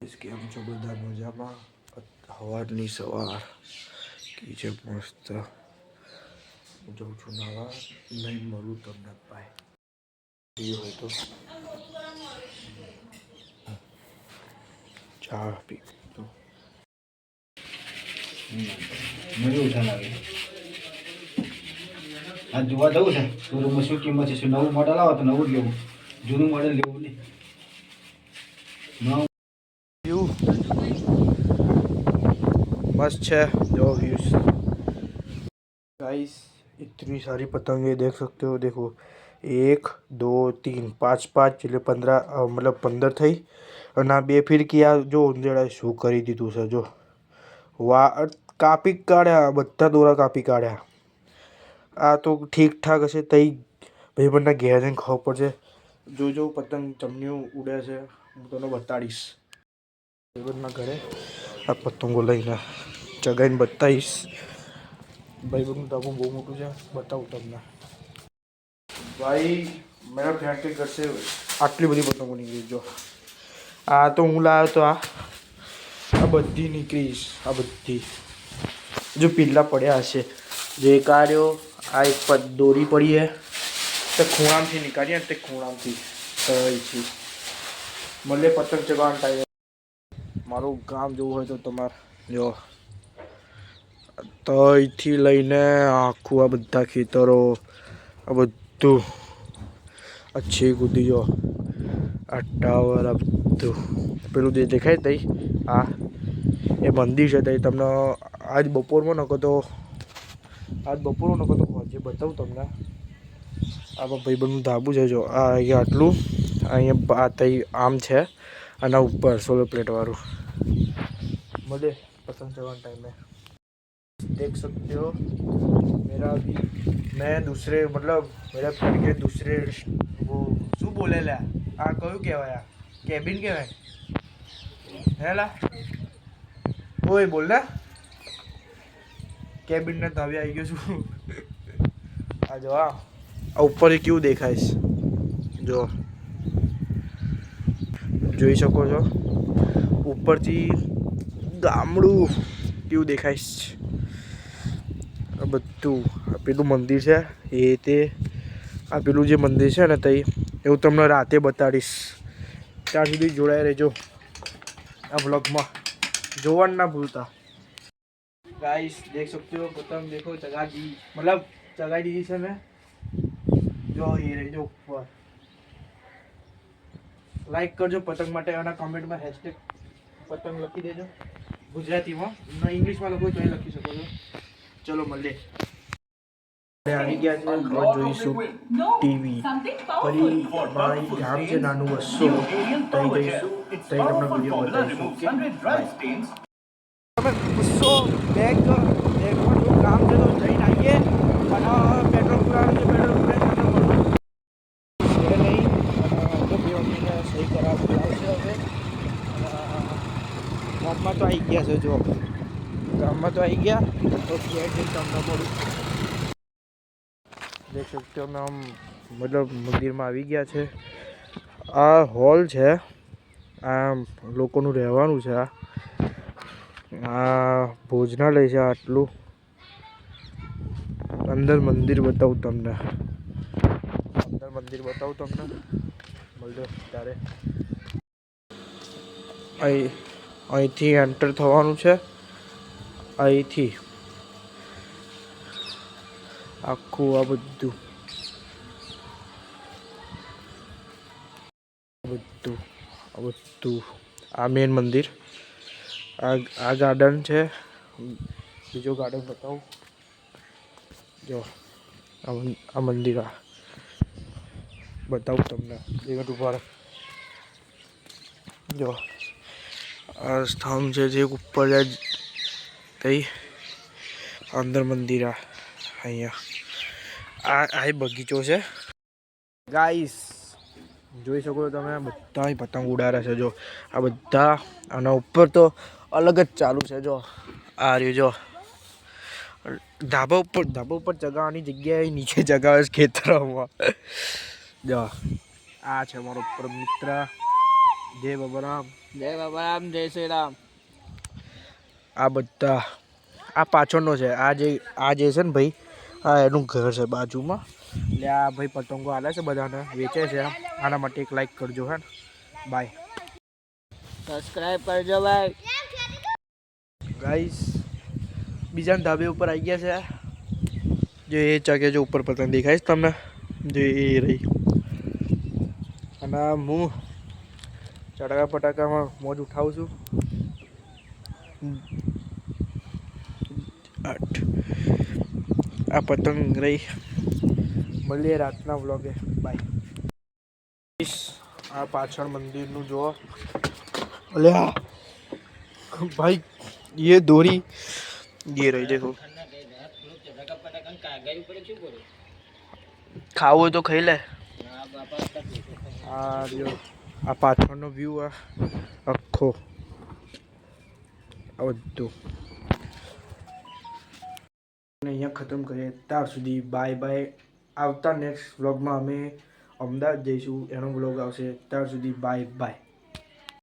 કેમ છો બધા મજામાં? સવારની સવાર કી છે મસ્ત. હું જાઉં છું નાવા, નહીં મળું તમને ભાઈ હોય તો ચા પી તો મને ઓછા લાગે. આ જોવા જવું છે શોરૂમમાં શું કિંમત છે. નવું મોડલ આવે તો નવું જ લેવું, જૂનું મોડલ લેવું નહીં. વ્યૂ मस्त है जो व्यूज गाइस. इतनी सारी पतंगे देख सकते हो. देखो 1 2 3 5 5 એટલે 15 मतलब 15 થઈ. અને આ બે ફિરકી આ જો ઉંદેડાએ શું કરી દીધું છે જો. વાહ, કાપી કાઢ્યા, બધા દોરા કાપી કાઢ્યા. આ તો ઠીક ઠાક હશે તઈ ભાઈબંધના ઘેર જઈને ખબર પડશે. જો પતંગ ચમનીઓ ઉડે છે, હું તમને બતાડીશ ભાઈબંધના ઘરે. આ પતંગો લઈને ચગાઈને બતાવીશ. ભાઈબંધનું ધાબું બહુ મોટું છે, બતાવું તમને. ભાઈ મેરા ફ્રેન્ડ કે ઘર से આટલી બધી પતંગો નીકળી. જો આ તો હું લાવ્યો તો આ બધી નીકળીશ. આ બધી જો પીલા પડ્યા હશે. જે કાર્યો આ એક દોરી પડી હે તે ખૂણામાંથી નીકાળીએ તે ખૂણામાંથી તઈથી મળે પતંગ ચગાવવાનો ટાઈમ. મારું ગામ જોવું હોય તો તમારે જો તઈથી લઈને આખું આ બધા ખેતરો આ બધું અચ્છી કૂદી જો આ ટાવર આ બધું પેલું જે દેખાય તઈ આ એ મંદિર છે. તઈ તમને આજ બપોરમાં નકો તો જે બતાવું તમને. આ ભાઈબંધનું ધાબુ છે જો. આ અહીંયા આટલું અહીંયા આ તઈ આમ છે અને ઉપર સોલર પ્લેટ વાળું મળે पतंग चगाने टाइम में. देख सकते हो मेरा अभी मैं दूसरे मतलब मेरा फ्रेंड के दूसरे वो શું બોલે લે આ કયું કહેવાય? કેબિન કહેવાય હે લા? ઓય બોલ ને. કેબિનને ધાબે આવી ગયો છું. આ જો આ ઉપર કેવું દેખાય જો, જોઈ શકો છો ઉપરથી ગામડું કેવું દેખાય. આ બધું પેલું મંદિર છે એ તે આ પેલું જે મંદિર છે ને તઈ એવું તમને રાતે બતાડીશ. ત્યાં સુધી જોડાઈ રહેજો આ વ્લોગમાં. જોવાનું ના ભૂલતા. गाइस देख सकते हो पतंग देखो चगा दी, मतलब चगाई दी છે મેં જો ये रही जो ऊपर. લાઈક કરજો પતંગ માટે અને કમેન્ટમાં હેશટેગ પતંગ લખી દેજો ગુજરાતીમાં. ઇંગ્લિશમાં લખો તો લખી શકો છો. ચલો મળીએ. આવી ગયા છે. હવે જોઈશું ટીવી. ફરી મારી ગામ છે નાનું વસ્તુ તઈ જઈશું. તઈ તમને વિડીયો બતાવીશું. તમે ગુસ્સો બેગમાં જો કામ છે તો જઈને આવીએ અને પેટ્રોલ પુરાવાનું છે. પેટ્રોલ પુરાઈને છે નહીં તો બે મમ્મીને સહી કરાવ બોલાવશે હવે. ગામમાં તો આવી ગયા છે જો. ગામમાં તો આવી ગયા તો ઘેર જઈને તમને મળું. દેખ શકते हो हम मतलब મંદિરમાં આવી ગયા છે. આ હોલ છે. આ લોકોનું રહેવાનું છે. આ ભોજનાલય છે. આટલું અંદર મંદિર બતાવું તમને. મળજો ત્યારે. અહીંથી એન્ટર થવાનું છે. અહીંથી આખું આ બધું આ મેન મંદિર. આ ગાર્ડન છે. બીજો ગાર્ડન બતાવું જો. આ મંદિર આ બતાવું તમને. એક ઉપર જો આ સ્તંભ છે જે ઉપર જાય તઈ અંદર મંદિર. અહીંયા આ બગીચો છે. ગાઈસ જોઈ શકો છો તમે બધા પતંગ ઉડાડે છે જો. આ બધા આના ઉપર તો અલગ જ ચાલુ છે જો. આ રહ્યું જો ધાબા ઉપર ચગાવવાની જગ્યાએ નીચે ચગાવે છે ખેતરોમાં જો. આ છે મારો મિત્ર જય બાબારામ. જય બાબા રામ, જય શ્રી રામ. આ બધા આ પાછળનો છે. આ જે છે ને ભાઈ, આ એનું ઘર છે બાજુમાં. એટલે આ ભાઈ પતંગો આલે છે બધાને, વેચે છે. આના માટે એક લાઈક કરજો. હે બાય સબસ્ક્રાઇબ કરજો ભાઈ. ગાઈસ, બીજાના ધાબે ઉપર આવી ગયા છે. જો એ ચાકે જો ઉપર પતંગ દેખાઈશ તમને, જો એ રહી. અને હું ચટાકા પટાકામાં મોજ ઉઠાવું છું. 8 આ પતંગ રહી. મળીએ રાતના વ્લોગે. બાય. આ પાછળ મંદિરનું જો અલ્યા ભાઈ, ये दोरी ये रही देखो. ખાવું હોય તો ખાઈ લે. આ જો આ પાછળનો વ્યૂ આખો આ બધું અહીંયા ખતમ કરીએ. ત્યાર સુધી બાય બાય. આવતા નેક્સ્ટ વ્લોગમાં અમે અમદાવાદ જઈશું, એનો વ્લોગ આવશે. ત્યાર સુધી બાય બાય.